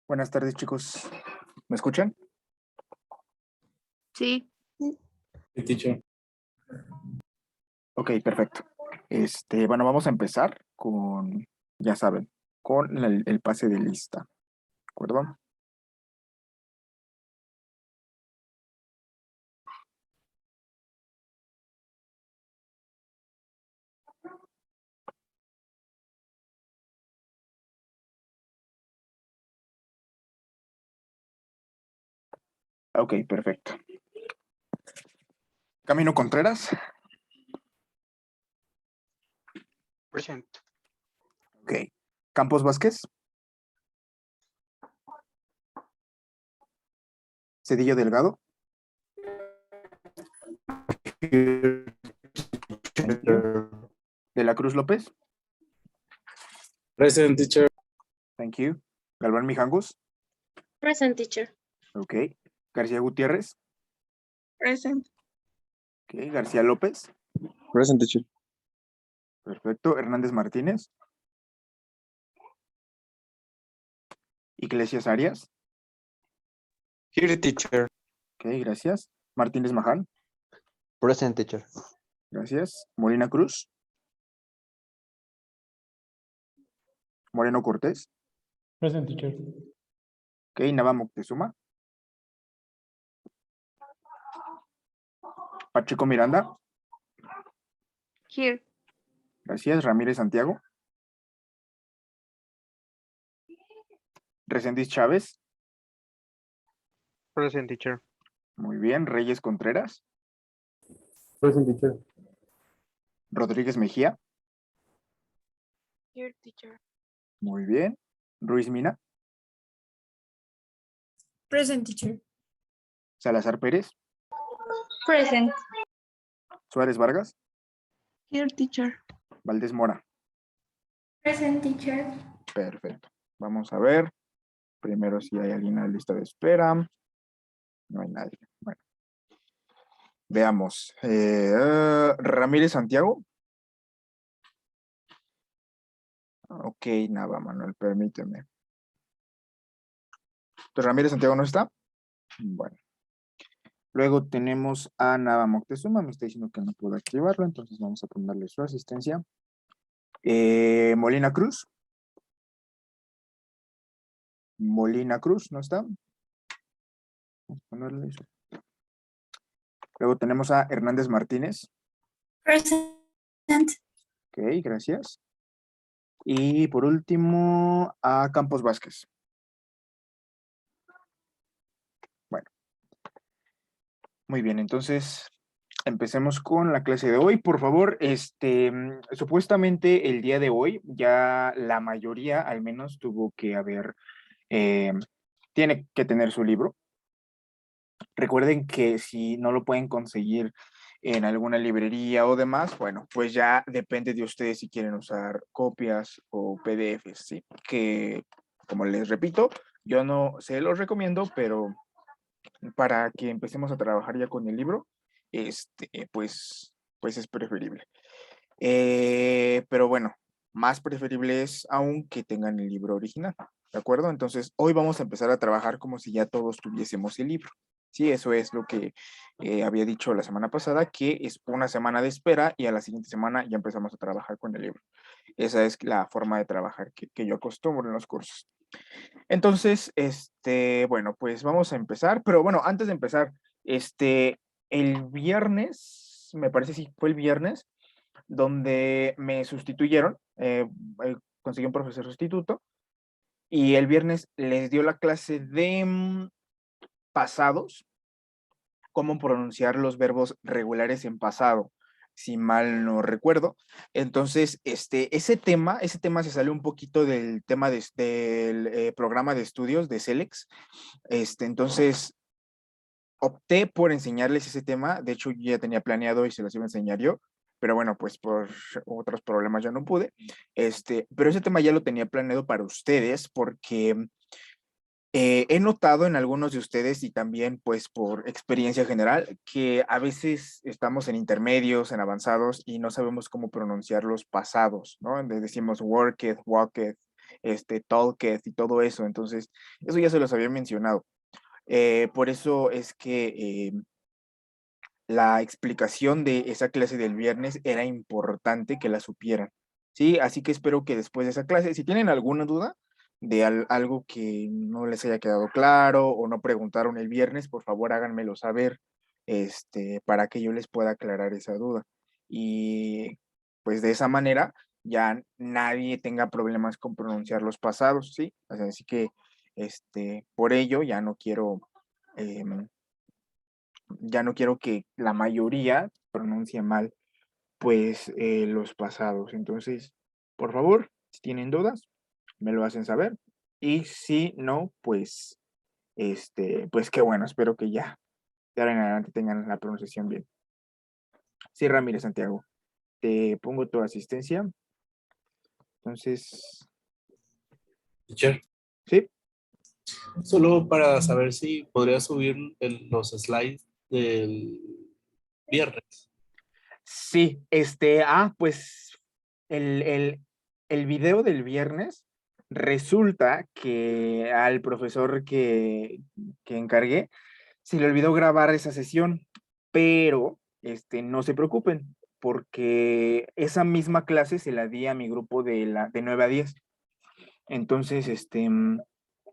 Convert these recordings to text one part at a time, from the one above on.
Buenas tardes, chicos. ¿Me escuchan? Sí. Sí, teacher. Ok, perfecto. Bueno, vamos a empezar con, ya saben, con el pase de lista. ¿De acuerdo? Ok, perfecto. Camino Contreras. Present. Ok. Campos Vázquez. Cedillo Delgado. Thank you. De la Cruz López. Present, teacher. Thank you. Galván Mijangus. Present, teacher. Ok. García Gutiérrez. Present. Ok. García López. Present, teacher. Perfecto. Hernández Martínez. Iglesias Arias. Here, teacher. Ok, gracias. Martínez Maján. Present, teacher. Gracias. Molina Cruz. Moreno Cortés. Present, teacher. Ok, Nava Moctezuma. Pacheco Miranda. Here. Gracias. Ramírez Santiago. Reséndiz Chávez. Present, teacher. Muy bien. Reyes Contreras. Present, teacher. Rodríguez Mejía. Here, teacher. Muy bien. Ruiz Mina. Present, teacher. Salazar Pérez. Present. Suárez Vargas. Here, teacher. Valdés Mora. Present, teacher. Perfecto. Vamos a ver. Primero si hay alguien en la lista de espera. No hay nadie. Bueno. Veamos. Ramírez Santiago. Ok, nada, Manuel, permíteme. Entonces, Ramírez Santiago no está. Bueno. Luego tenemos a Nava Moctezuma. Me está diciendo que no puedo activarlo, entonces vamos a ponerle su asistencia. Molina Cruz. Molina Cruz, ¿no está? Vamos a ponerle eso. Luego tenemos a Hernández Martínez. Present. Ok, gracias. Y por último, a Campos Vázquez. Bueno. Muy bien, entonces empecemos con la clase de hoy. Por favor, supuestamente el día de hoy ya la mayoría al menos tuvo que haber, tiene que tener su libro. Recuerden que si no lo pueden conseguir en alguna librería o demás, bueno, pues ya depende de ustedes si quieren usar copias o PDFs, ¿sí? Que, como les repito, yo no se los recomiendo, pero para que empecemos a trabajar ya con el libro, pues es preferible. Pero bueno, más preferible es aún que tengan el libro original, ¿de acuerdo? Entonces, hoy vamos a empezar a trabajar como si ya todos tuviésemos el libro. Sí, eso es lo que había dicho la semana pasada, que es una semana de espera y a la siguiente semana ya empezamos a trabajar con el libro. Esa es la forma de trabajar que yo acostumbro en los cursos. Entonces, bueno, pues vamos a empezar, pero bueno, antes de empezar, el viernes, me parece si fue el viernes, donde me sustituyeron, conseguí un profesor sustituto, y el viernes les dio la clase de pasados, cómo pronunciar los verbos regulares en pasado, si mal no recuerdo. Entonces, ese tema se sale un poquito del tema del programa de estudios de CELEX. Entonces, opté por enseñarles ese tema. De hecho, yo ya tenía planeado y se los iba a enseñar yo, pero bueno, pues por otros problemas ya no pude. Pero ese tema ya lo tenía planeado para ustedes porque he notado en algunos de ustedes y también pues por experiencia general que a veces estamos en intermedios, en avanzados y no sabemos cómo pronunciar los pasados, ¿no? Decimos worked, walked, Talketh y todo eso. Entonces, eso ya se los había mencionado. Por eso es que la explicación de esa clase del viernes era importante que la supieran. Sí, así que espero que después de esa clase, si tienen alguna duda de algo que no les haya quedado claro o no preguntaron el viernes, por favor háganmelo saber, para que yo les pueda aclarar esa duda. Y pues de esa manera ya nadie tenga problemas con pronunciar los pasados, ¿sí? O sea, así que por ello em, ya no quiero que la mayoría pronuncie mal, pues, los pasados. Entonces, por favor, si tienen dudas, me lo hacen saber. Y si no, pues, pues qué bueno, espero que ya de ahora en adelante tengan la pronunciación bien. Sí, Ramírez Santiago, te pongo tu asistencia. Entonces, Teacher, sí, solo para saber si podría subir los slides del viernes. sí, pues el video del viernes resulta que al profesor que encargué se le olvidó grabar esa sesión, pero no se preocupen, porque esa misma clase se la di a mi grupo de 9 a 10. Entonces,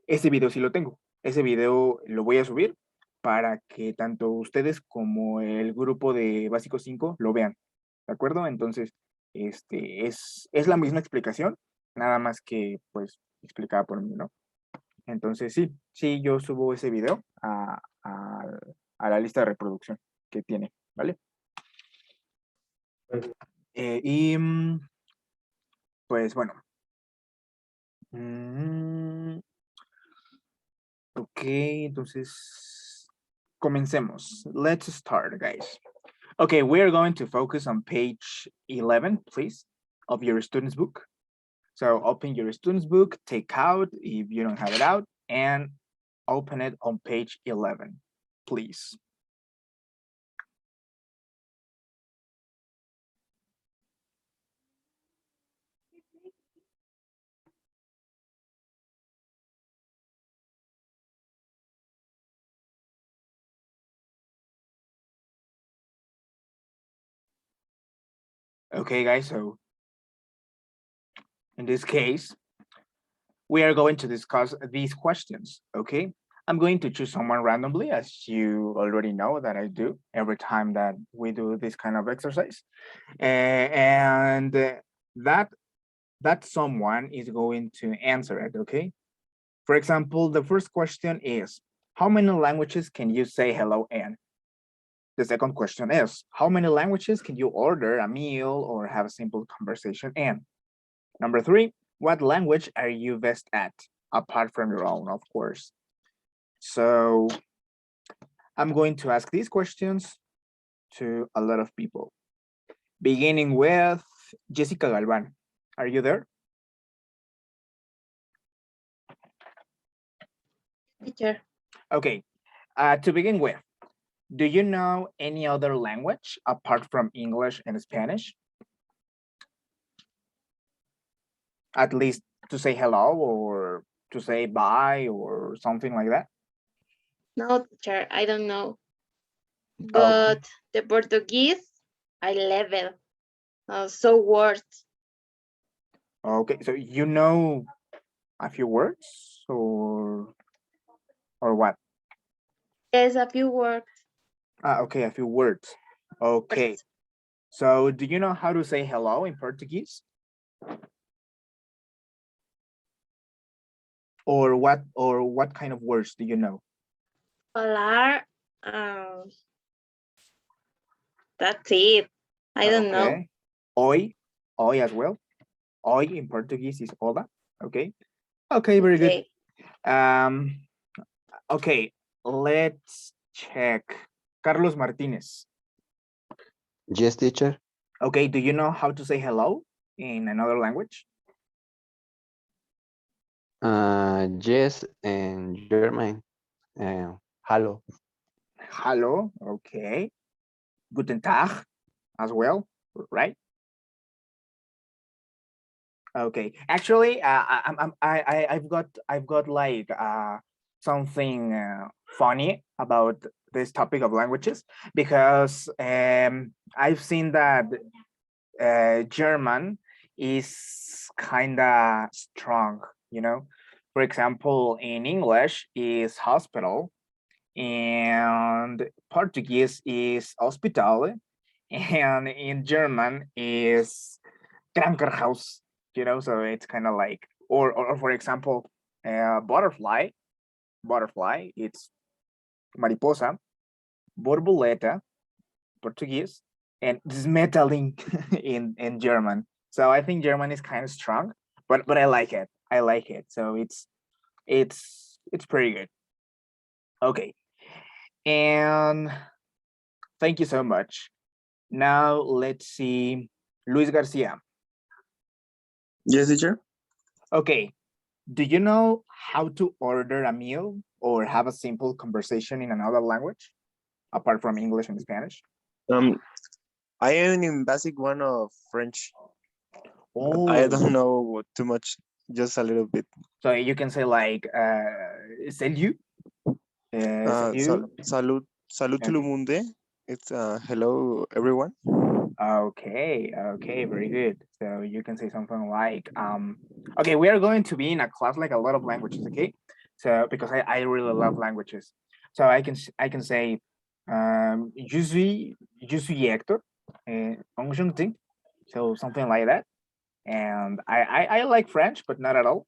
ese video sí lo tengo. Ese video lo voy a subir para que tanto ustedes como el grupo de Básico 5 lo vean. ¿De acuerdo? Entonces, es la misma explicación, nada más que, pues, explicada por mí, ¿no? Entonces, sí, yo subo ese video a la lista de reproducción que tiene, ¿vale? Y, pues, bueno. Mm, ok, entonces, comencemos. Let's start, guys. Okay, we're going to focus on page 11, please, of your student's book. So open your student's book, take out if you don't have it out, and open it on page 11, please. Okay, guys, so in this case, we are going to discuss these questions, okay? I'm going to choose someone randomly, as you already know that I do every time that we do this kind of exercise. And that someone is going to answer it, okay? For example, the first question is, how many languages can you say hello in? The second question is, how many languages can you order a meal or have a simple conversation in? Number 3, what language are you best at, apart from your own, of course? So I'm going to ask these questions to a lot of people, beginning with Jessica Galvan. Are you there? Teacher. Okay, to begin with, do you know any other language apart from English and Spanish? At least to say hello or to say bye or something like that? No, teacher, I don't know. But the Portuguese, I level. So words. Okay, so you know a few words or what? Yes, a few words. Okay, a few words. Okay, so do you know how to say hello in Portuguese? Or what kind of words do you know? Falar, that's it. I don't know. Oi as well. Oi in Portuguese is hola. Okay. Okay, very good. Okay, let's check. Carlos Martinez. Yes, teacher. Okay, do you know how to say hello in another language? Yes, and German. Hello. Hello, okay. Guten Tag as well, right? Okay, actually, I've got like something funny about this topic of languages because I've seen that German is kind of strong, you know. For example, in English is hospital, and Portuguese is hospital, and in German is Krankenhaus, you know. So it's kind of like, or for example, butterfly, it's mariposa, borboleta, Portuguese, and Schmetterling in German. So I think German is kind of strong, but I like it. I like it. So it's pretty good. Okay, and thank you so much. Now let's see, Luis Garcia. Yes, teacher. Okay, do you know how to order a meal or have a simple conversation in another language apart from English and Spanish? I am in basic one of French. Oh, I don't know too much, just a little bit. so you can say like salut. Salut. Salut tout le Okay. monde. It's hello everyone. Okay, very good. So you can say something like okay, we are going to be in a class like a lot of languages, okay? So because I really love languages. So I can say je suis Hector, enchanté. So something like that. And I like French, but not at all.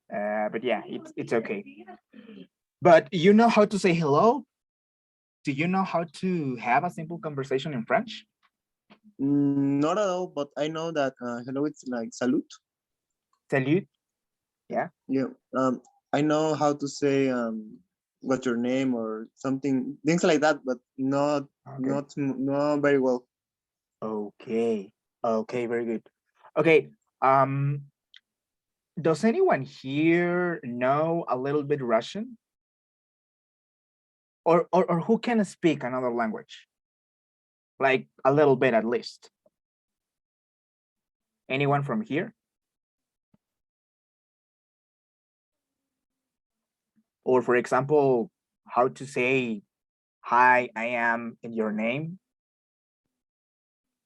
But yeah, it's okay. But you know how to say hello? Do you know how to have a simple conversation in French? Not at all, but I know that hello it's like salut. Salut. Yeah. I know how to say what's your name or something, things like that, but not very well. Okay. Okay, very good. Okay. Does anyone here know a little bit Russian? Or who can speak another language? Like a little bit at least. Anyone from here? Or for example, how to say hi, I am in your name?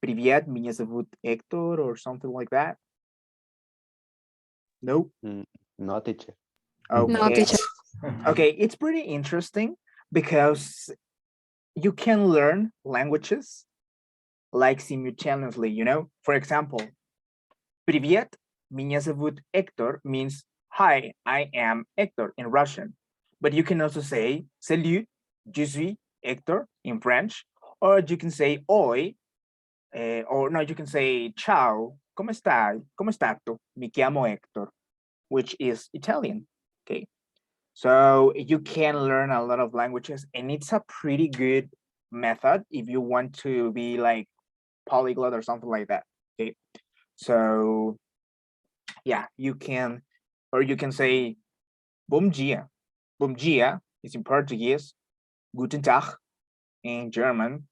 Привет, меня зовут Hector or something like that? Nope. No, teacher. Okay. No, teacher. Okay, it's pretty interesting because you can learn languages like simultaneously, you know? For example, Привет, меня зовут Hector means hi, I am Hector in Russian. But you can also say Salut, je suis Hector in French, or you can say Oi, or no, you can say Ciao, come stai? Come stato? Mi chiamo Hector, which is Italian. Okay. So you can learn a lot of languages, and it's a pretty good method if you want to be like polyglot or something like that. Okay. So yeah, you can, or you can say bom dia. Bom dia is in Portuguese, guten Tag in German,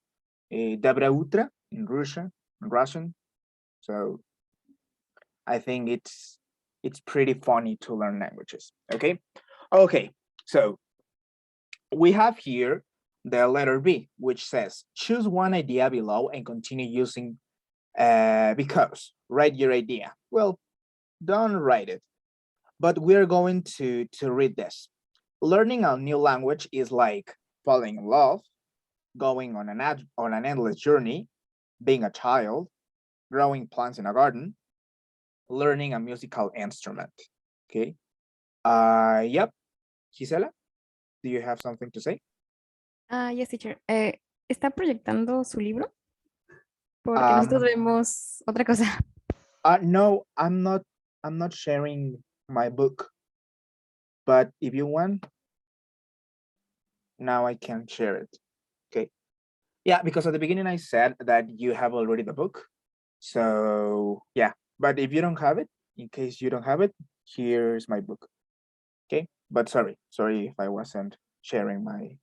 dobra utra in Russian. So I think it's pretty funny to learn languages. Okay. Okay. So we have here the letter B, which says choose one idea below and continue using because. Write your idea. Well, don't write it, but we're going to read this. Learning a new language is like falling in love, going on an endless journey, being a child, growing plants in a garden, learning a musical instrument. Okay. Yep. Gisela, do you have something to say? Yes, teacher. ¿Está proyectando su libro? Porque nosotros vemos otra cosa. No, I'm not sharing my book. But if you want, now I can share it. Okay. Yeah, because at the beginning I said that you have already the book. So yeah, but if you don't have it, in case you don't have it, here's my book. Okay. But sorry if I wasn't sharing my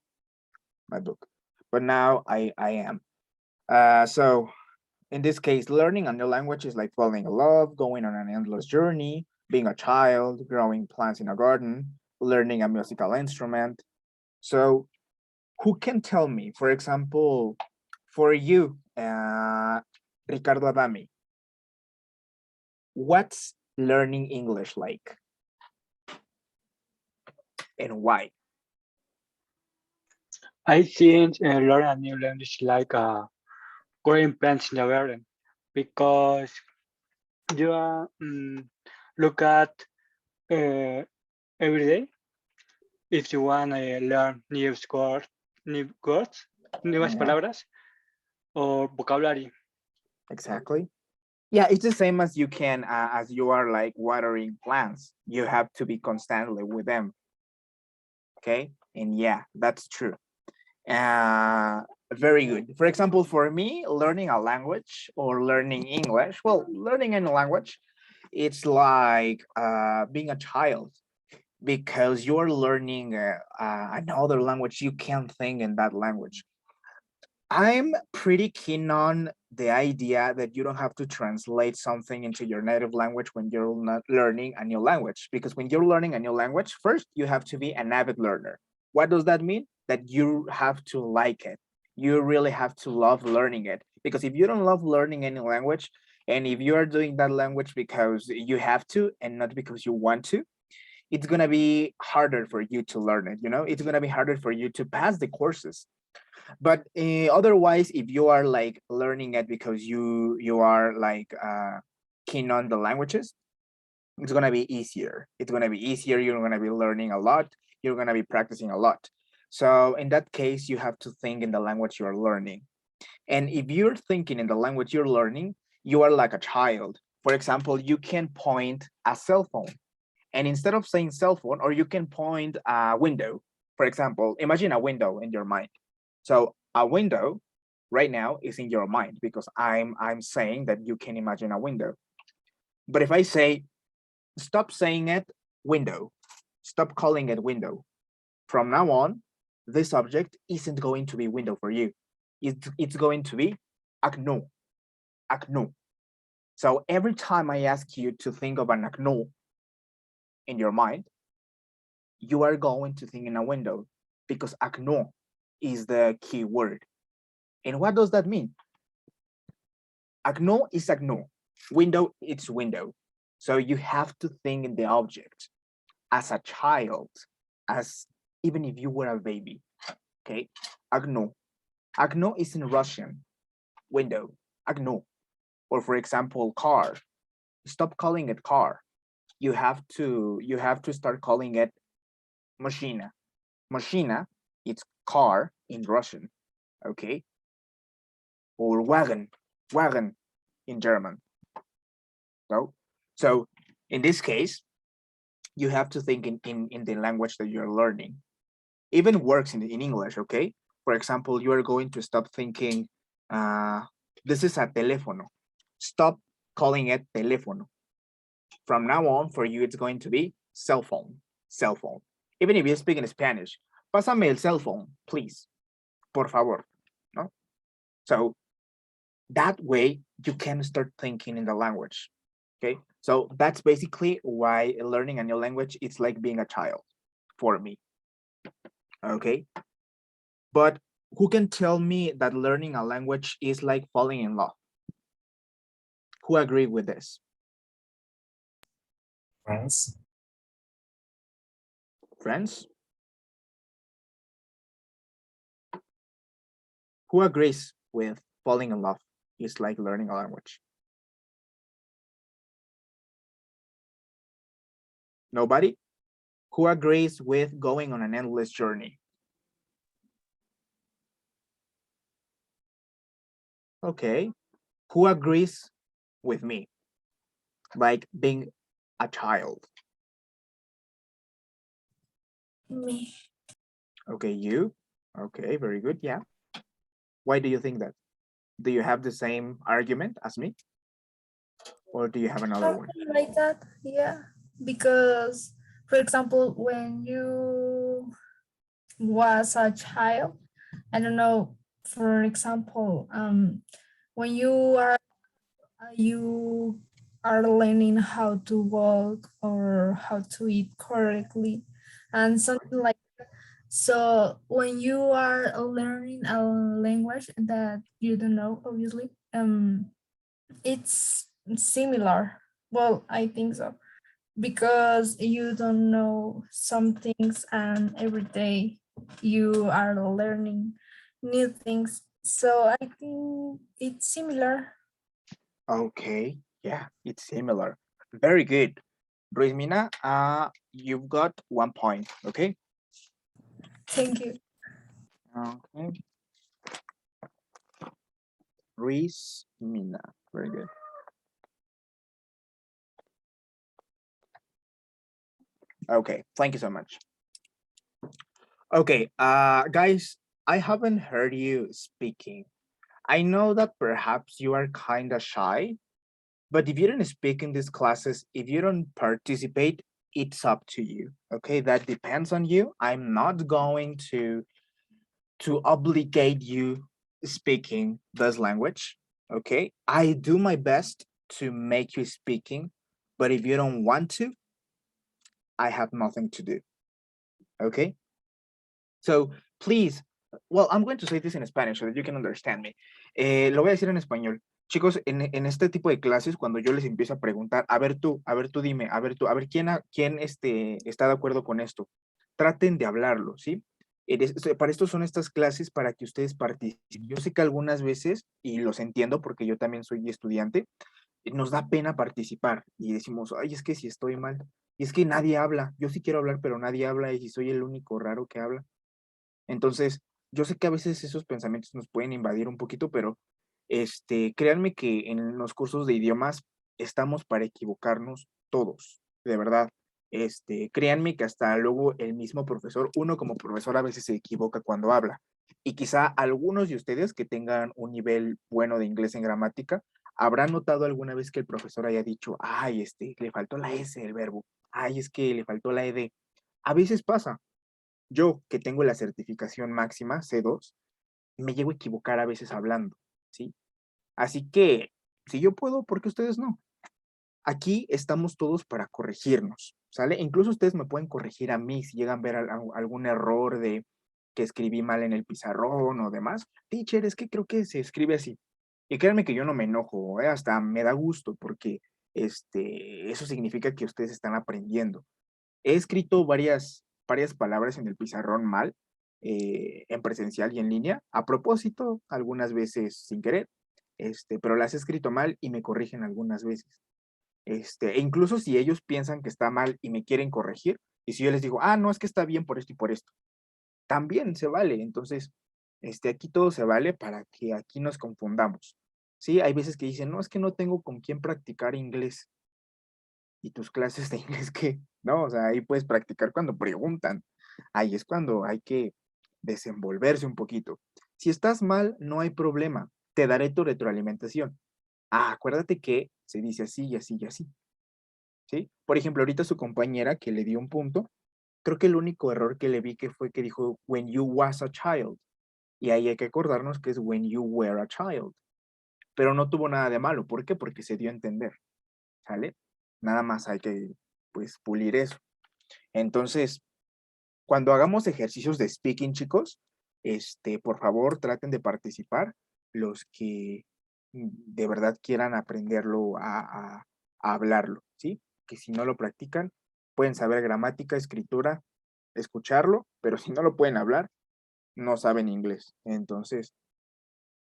book. But now I am. So in this case, learning a new language is like falling in love, going on an endless journey, being a child, growing plants in a garden, learning a musical instrument. So who can tell me, for example, for you, Ricardo Adami, what's learning English like? And why? I think learn a new language like growing plants in the garden because you look at every day if you want to learn new words, nuevas palabras, or vocabulary. Exactly. Yeah, it's the same as you can, as you are like watering plants. You have to be constantly with them. Okay, and yeah, that's true. Very good. For example, for me, learning a language or learning English, well, learning any language, it's like being a child because you're learning another language. You can't think in that language. I'm pretty keen on the idea that you don't have to translate something into your native language when you're not learning a new language. Because when you're learning a new language, first you have to be an avid learner. What does that mean? That you have to like it. You really have to love learning it. Because if you don't love learning any language, and if you are doing that language because you have to and not because you want to, it's gonna be harder for you to learn it. It's gonna be harder for you to pass the courses. But otherwise, if you are like learning it because you are like keen on the languages, it's gonna be easier. It's gonna be easier. You're gonna be learning a lot. You're gonna be practicing a lot. So in that case, you have to think in the language you are learning. And if you're thinking in the language you're learning, you are like a child. For example, you can point a cell phone. And instead of saying cell phone, or you can point a window. For example, imagine a window in your mind. So a window right now is in your mind because I'm saying that you can imagine a window. But if I say, stop saying it, window, stop calling it window. From now on, this object isn't going to be window for you. It's going to be acno, acno. So every time I ask you to think of an acno in your mind, you are going to think in a window because acno is the key word. And what does that mean? Acno is acno. Window, it's window. So you have to think in the object as a child, as even if you were a baby. Okay, acno. Acno is in Russian. Window, acno. Or for example, car. Stop calling it car. You have to start calling it machina. Machina, it's car in Russian. Okay. Or wagon, wagon in German. So in this case, you have to think in the language that you're learning. Even works in English, okay? For example, you are going to stop thinking, this is a teléfono. Stop calling it teléfono. From now on, for you, it's going to be cell phone, cell phone. Even if you speak in Spanish, pásame el cell phone, please, por favor, no? So that way you can start thinking in the language, okay? So that's basically why learning a new language, it's like being a child for me, okay? But who can tell me that learning a language is like falling in love? Who agree with this? Friends. Friends? Who agrees with falling in love is like learning a language? Nobody? Who agrees with going on an endless journey? Okay. Who agrees with me? Like being a child? Me. Okay, you? Okay, very good, yeah. Why do you think that? Do you have the same argument as me? Or do you have another one? Something like that, yeah. Because, for example, when you was a child, I don't know, for example, when you are you are learning how to walk or how to eat correctly and something like that. So when you are learning a language that you don't know, obviously, it's similar. Well, I think so because you don't know some things and every day you are learning new things. So I think it's similar. Okay, yeah, it's similar. Very good. Ruizmina, you've got 1 point, okay? Thank you. Okay. Ruizmina, very good. Okay, thank you so much. Okay, guys, I haven't heard you speaking. I know that perhaps you are kind of shy, but if you don't speak in these classes, if you don't participate, it's up to you. Okay, that depends on you. I'm not going to obligate you speaking this language. Okay, I do my best to make you speaking, but if you don't want to, I have nothing to do. Okay, so please, well, I'm going to say this in Spanish so that you can understand me. Lo voy a decir en español. Chicos, en este tipo de clases, cuando yo les empiezo a preguntar, a ver tú dime, a ver tú, a ver quién está de acuerdo con esto, traten de hablarlo, ¿sí? Para esto son estas clases para que ustedes participen. Yo sé que algunas veces, y los entiendo porque yo también soy estudiante, nos da pena participar y decimos, ay, es que si estoy mal, y es que nadie habla, yo sí quiero hablar, pero nadie habla y si soy el único raro que habla. Entonces, yo sé que a veces esos pensamientos nos pueden invadir un poquito, pero créanme que en los cursos de idiomas estamos para equivocarnos todos, de verdad. Créanme que hasta luego el mismo profesor, uno como profesor a veces se equivoca cuando habla. Y quizá algunos de ustedes que tengan un nivel bueno de inglés en gramática, habrán notado alguna vez que el profesor haya dicho, ay, le faltó la S del verbo, ay, es que le faltó la ED. A veces pasa, yo que tengo la certificación máxima, C2, me llego a equivocar a veces hablando, ¿sí? Así que, si yo puedo, ¿por qué ustedes no? Aquí estamos todos para corregirnos, ¿sale? Incluso ustedes me pueden corregir a mí si llegan a ver algún error de que escribí mal en el pizarrón o demás. Teacher, es que creo que se escribe así. Y créanme que yo no me enojo, hasta me da gusto porque eso significa que ustedes están aprendiendo. He escrito varias palabras en el pizarrón mal, en presencial y en línea, a propósito, algunas veces sin querer, pero las he escrito mal y me corrigen algunas veces. E incluso si ellos piensan que está mal y me quieren corregir, y si yo les digo, no, es que está bien por esto y por esto, también se vale. Entonces, aquí todo se vale para que aquí nos confundamos. Sí, hay veces que dicen, no, es que no tengo con quién practicar inglés. ¿Y tus clases de inglés qué? No, o sea, ahí puedes practicar cuando preguntan. Ahí es cuando hay que desenvolverse un poquito. Si estás mal, no hay problema. Te daré tu retroalimentación. Acuérdate que se dice así y así y así. ¿Sí? Por ejemplo, ahorita su compañera que le dio un punto, creo que el único error que le vi que fue que dijo when you was a child. Y ahí hay que acordarnos que es when you were a child. Pero no tuvo nada de malo. ¿Por qué? Porque se dio a entender. ¿Sale? Nada más hay que, pues, pulir eso. Entonces, cuando hagamos ejercicios de speaking, chicos, por favor, traten de participar los que de verdad quieran aprenderlo a hablarlo, ¿sí? Que si no lo practican, pueden saber gramática, escritura, escucharlo, pero si no lo pueden hablar, no saben inglés. Entonces,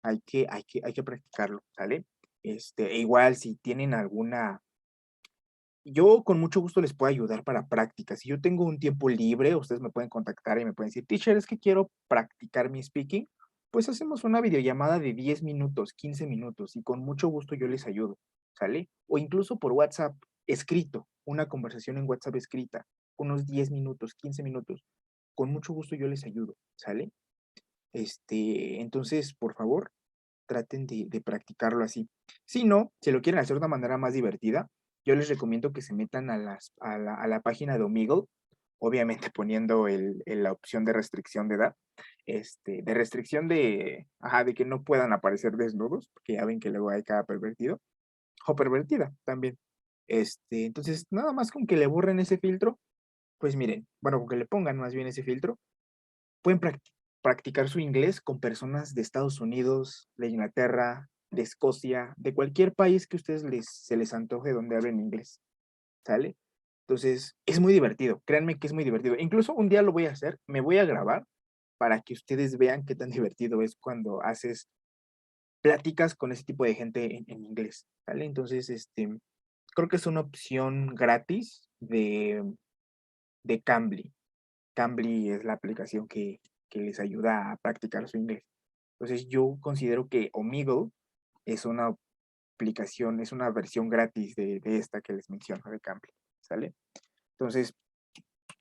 hay que practicarlo, ¿sale? Igual, si tienen alguna yo con mucho gusto les puedo ayudar para prácticas. Si yo tengo un tiempo libre, ustedes me pueden contactar y me pueden decir, teacher, es que quiero practicar mi speaking. Pues hacemos una videollamada de 10 minutos, 15 minutos y con mucho gusto yo les ayudo, ¿sale? O incluso por WhatsApp escrito, una conversación en WhatsApp escrita, unos 10 minutos, 15 minutos. Con mucho gusto yo les ayudo, ¿sale? Entonces, por favor, traten de practicarlo así. Si no, si lo quieren hacer de una manera más divertida, yo les recomiendo que se metan a la página de Omegle, obviamente poniendo la opción de restricción de edad, de restricción de que no puedan aparecer desnudos, porque ya ven que luego hay cada pervertido. o pervertida también. Entonces, nada más con que le borren ese filtro, pues miren, bueno, con que le pongan más bien ese filtro, pueden practicar su inglés con personas de Estados Unidos, de Inglaterra, de Escocia, de cualquier país que ustedes se les antoje donde hablen inglés, ¿sale? Entonces, es muy divertido, créanme que es muy divertido. Incluso un día lo voy a hacer, me voy a grabar para que ustedes vean qué tan divertido es cuando haces pláticas con ese tipo de gente en inglés, ¿sale? Entonces, creo que es una opción gratis de Cambly. Cambly es la aplicación que les ayuda a practicar su inglés. Entonces, yo considero que Omegle es una aplicación, es una versión gratis de esta que les menciono, de Cambly, ¿sale? Entonces,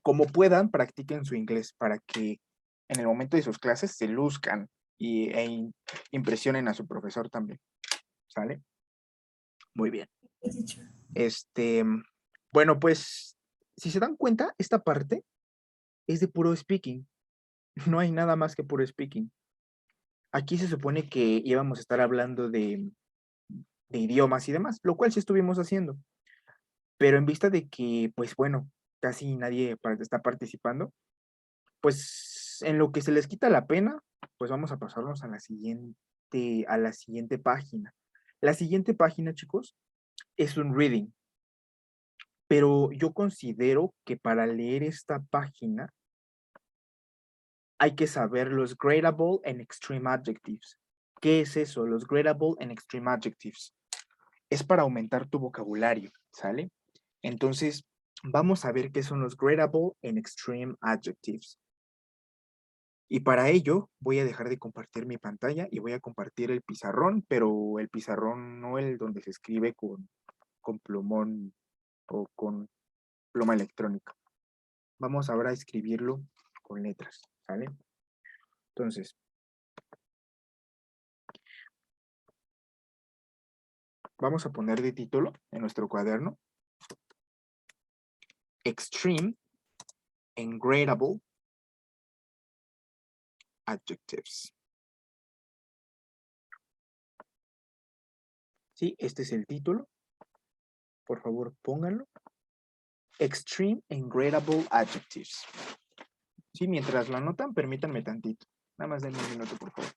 como puedan, practiquen su inglés para que en el momento de sus clases se luzcan impresionen a su profesor también, ¿sale? Muy bien. Yes, teacher. Bueno, pues, si se dan cuenta, esta parte es de puro speaking. No hay nada más que puro speaking. Aquí se supone que íbamos a estar hablando de idiomas y demás, lo cual sí estuvimos haciendo. Pero en vista de que, pues bueno, casi nadie está participando, pues en lo que se les quita la pena, pues vamos a pasarnos a la siguiente página. La siguiente página, chicos, es un reading. Pero yo considero que para leer esta página hay que saber los gradable and extreme adjectives. ¿Qué es eso? Los gradable and extreme adjectives. Es para aumentar tu vocabulario, ¿sale? Entonces, vamos a ver qué son los gradable and extreme adjectives. Y para ello, voy a dejar de compartir mi pantalla y voy a compartir el pizarrón, pero el pizarrón no el donde se escribe con plumón o con pluma electrónica. Vamos ahora a escribirlo con letras, ¿sale? Entonces, vamos a poner de título en nuestro cuaderno Extreme and Gradable Adjectives. Sí, este es el título. Por favor, pónganlo. Extreme and Gradable Adjectives. Sí, mientras lo anotan, permítanme tantito. Nada más denme un minuto, por favor.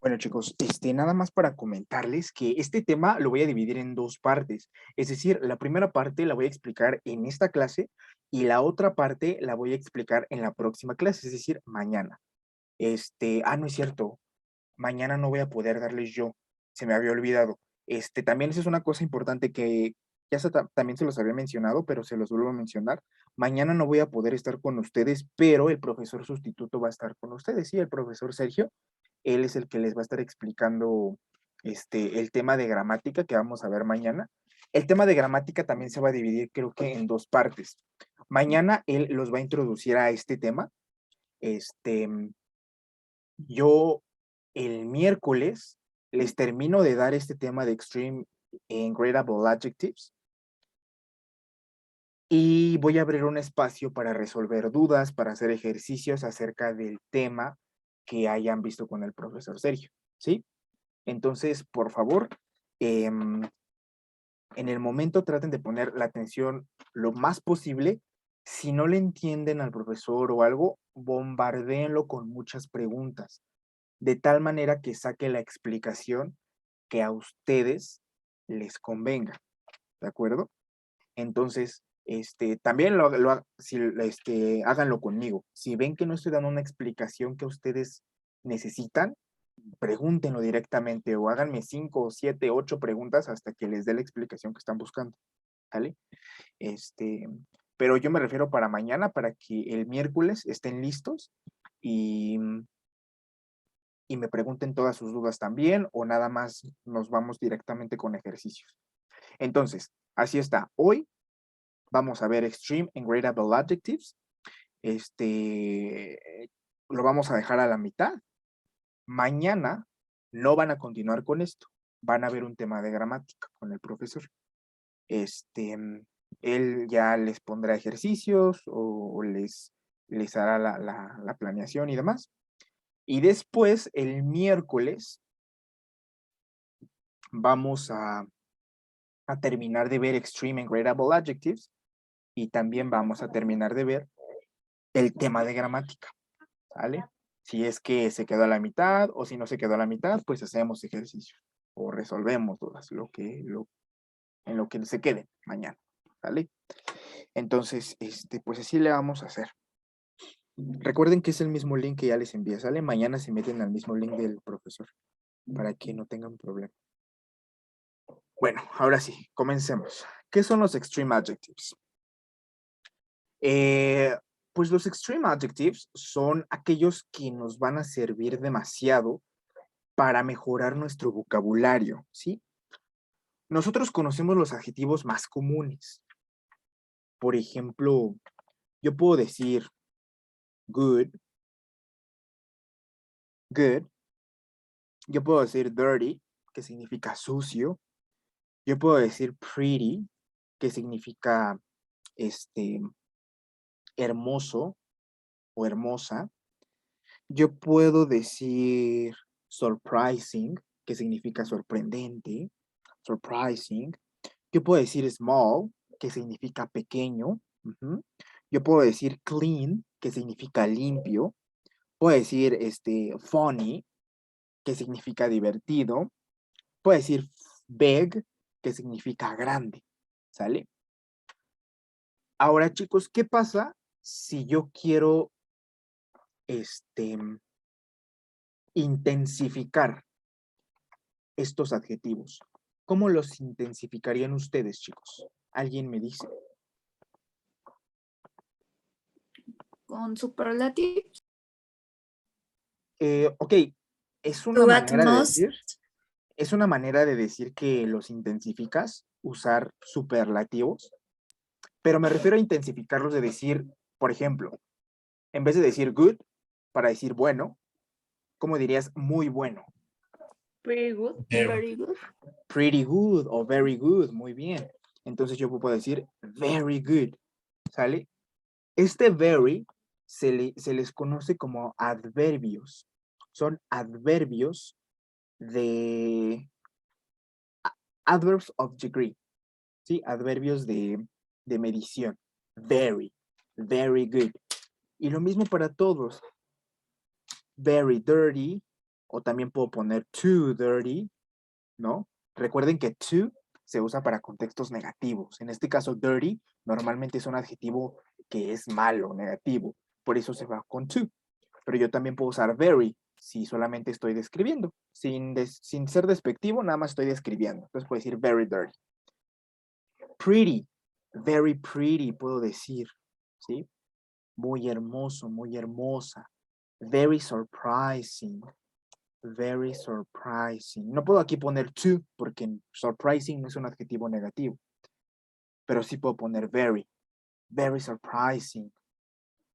Bueno, chicos, nada más para comentarles que este tema lo voy a dividir en dos partes. Es decir, la primera parte la voy a explicar en esta clase y la otra parte la voy a explicar en la próxima clase, es decir, mañana. No es cierto. Mañana no voy a poder darles yo. Se me había olvidado. También esa es una cosa importante que ya también se los había mencionado, pero se los vuelvo a mencionar. Mañana no voy a poder estar con ustedes, pero el profesor sustituto va a estar con ustedes, sí, el profesor Sergio. Él es el que les va a estar explicando el tema de gramática que vamos a ver mañana. El tema de gramática también se va a dividir, creo que en dos partes. Mañana él los va a introducir a este tema. Yo el miércoles les termino de dar este tema de extreme and gradable adjectives y voy a abrir un espacio para resolver dudas, para hacer ejercicios acerca del tema que hayan visto con el profesor Sergio, ¿sí? Entonces, por favor, en el momento traten de poner la atención lo más posible. Si no le entienden al profesor o algo, bombardéenlo con muchas preguntas, de tal manera que saque la explicación que a ustedes les convenga, ¿de acuerdo? Entonces, también háganlo conmigo. Si ven que no estoy dando una explicación que ustedes necesitan, pregúntenlo directamente o háganme 5, 7, 8 preguntas hasta que les dé la explicación que están buscando, ¿vale? Pero yo me refiero para mañana, para que el miércoles estén listos y me pregunten todas sus dudas también, o nada más nos vamos directamente con ejercicios. Entonces, así está. Hoy vamos a ver Extreme and Gradable Adjectives. Lo vamos a dejar a la mitad. Mañana no van a continuar con esto. Van a ver un tema de gramática con el profesor. Él ya les pondrá ejercicios o les hará la planeación y demás. Y después, el miércoles, vamos a terminar de ver Extreme and Gradable Adjectives y también vamos a terminar de ver el tema de gramática, ¿vale? Si es que se quedó a la mitad o si no se quedó a la mitad, pues hacemos ejercicio o resolvemos dudas, en lo que se quede mañana, ¿vale? Entonces, pues así le vamos a hacer. Recuerden que es el mismo link que ya les envié, ¿sale? Mañana se meten al mismo link del profesor para que no tengan problema. Bueno, ahora sí, comencemos. ¿Qué son los extreme adjectives? Pues los extreme adjectives son aquellos que nos van a servir demasiado para mejorar nuestro vocabulario, ¿sí? Nosotros conocemos los adjetivos más comunes. Por ejemplo, yo puedo decir good. Yo puedo decir dirty, que significa sucio. Yo puedo decir pretty, que significa hermoso o hermosa. Yo puedo decir surprising, que significa sorprendente, surprising. Yo puedo decir small, que significa pequeño. Yo puedo decir clean, que significa limpio. Puedo decir funny, que significa divertido. Puedo decir big, que significa grande. ¿Sale? Ahora, chicos, ¿qué pasa si yo quiero intensificar estos adjetivos? ¿Cómo los intensificarían ustedes, chicos? ¿Alguien me dice? Con superlatives. Ok, es una manera de decir. Es una manera de decir que los intensificas, usar superlativos, pero me refiero a intensificarlos de decir, por ejemplo, en vez de decir good, para decir bueno, ¿cómo dirías muy bueno? Pretty good, very good. Pretty good o very good, muy bien. Entonces yo puedo decir very good, ¿sale? Very se les conoce como adverbios. Son adverbios de adverbs of degree, ¿sí? Adverbios de medición. Very, very good. Y lo mismo para todos. Very dirty, o también puedo poner too dirty, ¿no? Recuerden que too se usa para contextos negativos. En este caso, dirty normalmente es un adjetivo que es malo, negativo. Por eso se va con too. Pero yo también puedo usar very si solamente estoy describiendo. Sin ser despectivo, nada más estoy describiendo. Entonces puedo decir very dirty. Pretty, very pretty, puedo decir, ¿sí? Muy hermoso, muy hermosa. Very surprising, very surprising. No puedo aquí poner to, porque surprising no es un adjetivo negativo. Pero sí puedo poner very, very surprising.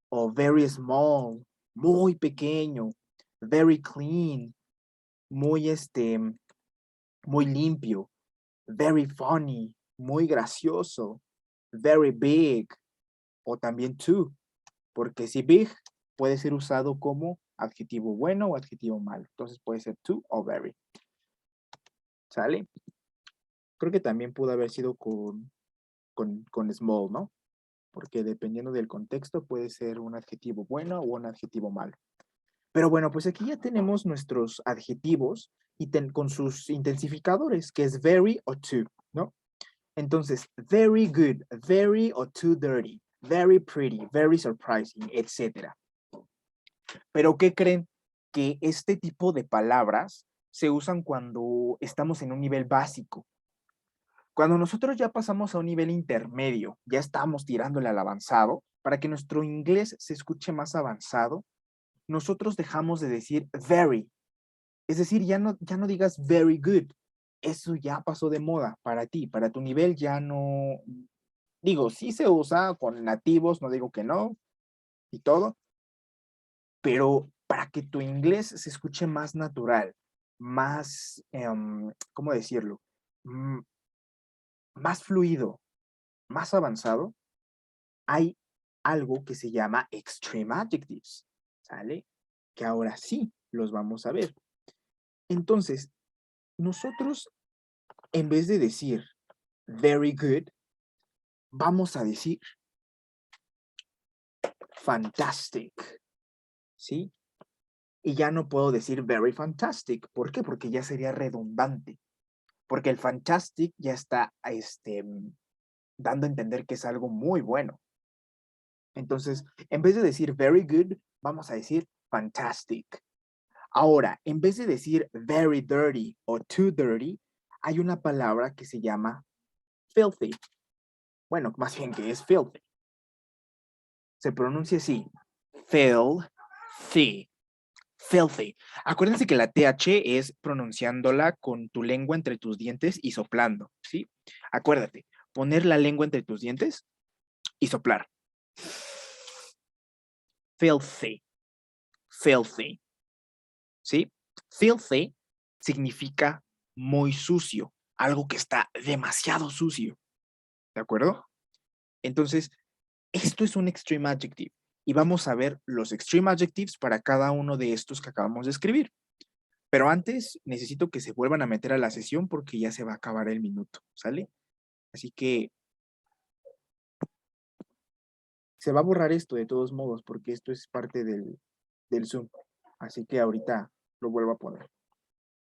O very small, muy pequeño. Very clean, muy muy limpio. Very funny, muy gracioso. Very big, o también too, porque si big puede ser usado como adjetivo bueno o adjetivo malo. Entonces puede ser too o very. ¿Sale? Creo que también pudo haber sido con small, ¿no? Porque dependiendo del contexto puede ser un adjetivo bueno o un adjetivo malo. Pero bueno, pues aquí ya tenemos nuestros adjetivos y con sus intensificadores, que es very o too, ¿no? Entonces, very good, very o too dirty, very pretty, very surprising, etc. Pero ¿qué creen? que este tipo de palabras se usan cuando estamos en un nivel básico. Cuando nosotros ya pasamos a un nivel intermedio, ya estamos tirándole al avanzado, para que nuestro inglés se escuche más avanzado, nosotros dejamos de decir very. Es decir, ya no digas very good. Eso ya pasó de moda para ti, para tu nivel ya no. Digo, sí se usa con nativos, no digo que no, y todo, pero para que tu inglés se escuche más natural, más, ¿cómo decirlo? Mm, Más fluido, más avanzado, hay algo que se llama extreme adjectives, ¿sale? Que ahora sí los vamos a ver. Entonces, nosotros, en vez de decir very good, vamos a decir fantastic, ¿sí? Y ya no puedo decir very fantastic. ¿Por qué? Porque ya sería redundante. Porque el fantastic ya está dando a entender que es algo muy bueno. Entonces, en vez de decir very good, vamos a decir fantastic. Ahora, en vez de decir very dirty o too dirty, hay una palabra que se llama filthy. Bueno, más bien que es filthy. Se pronuncia así. Filthy. Filthy. Acuérdense que la TH es pronunciándola con tu lengua entre tus dientes y soplando, ¿sí? Acuérdate, poner la lengua entre tus dientes y soplar. Filthy. Filthy. ¿Sí? Filthy significa muy sucio, algo que está demasiado sucio. ¿De acuerdo? Entonces, esto es un extreme adjective y vamos a ver los extreme adjectives para cada uno de estos que acabamos de escribir. Pero antes necesito que se vuelvan a meter a la sesión porque ya se va a acabar el minuto, ¿sale? Así que se va a borrar esto de todos modos porque esto es parte del Zoom. Así que ahorita lo vuelvo a poner.